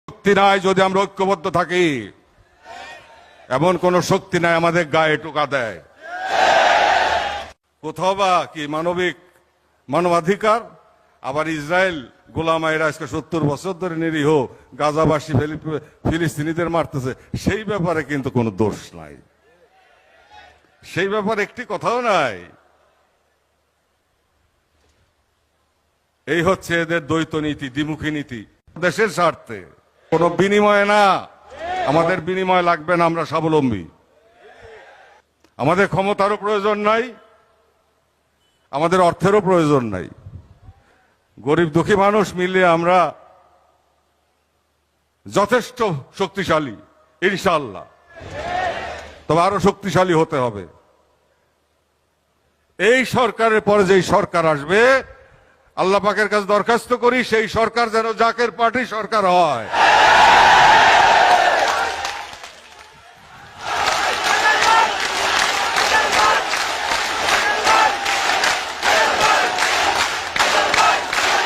শক্তি নাই যদি আমরা ঐক্যবদ্ধ থাকি, এমন কোন শক্তি নাই আমাদের গায়ে টোকা দেয়। কোথাও বা কি মানবাধিকার, আবার ইসরায়েল গোলামাইরা আজকে 70 বছর ধরে নিরীহ গাজাবাসী ফিলিস্তিনিদের মারতেছে, সেই ব্যাপারে কিন্তু কোনো দোষ নাই, সেই ব্যাপারে একটি কথাও নাই। এই হচ্ছে এদের দ্বৈত নীতি, দ্বিমুখী নীতি, দেশের স্বার্থে কোনো বিনিময় না। আমাদের বিনিময় লাগবে না, আমরা স্বাবলম্বী। আমাদের ক্ষমতারও প্রয়োজন নাই, আমাদের অর্থেরও প্রয়োজন নাই। গরিব দুঃখী মানুষ মিলিয়ে আমরা যথেষ্ট শক্তিশালী ইনশাআল্লাহ, তবে আরো শক্তিশালী হতে হবে। এই সরকারের পরে যেই সরকার আসবে, আল্লাহ পাকের কাছে দরখাস্ত করি সেই সরকার যেন জাকের পার্টি সরকার হয়।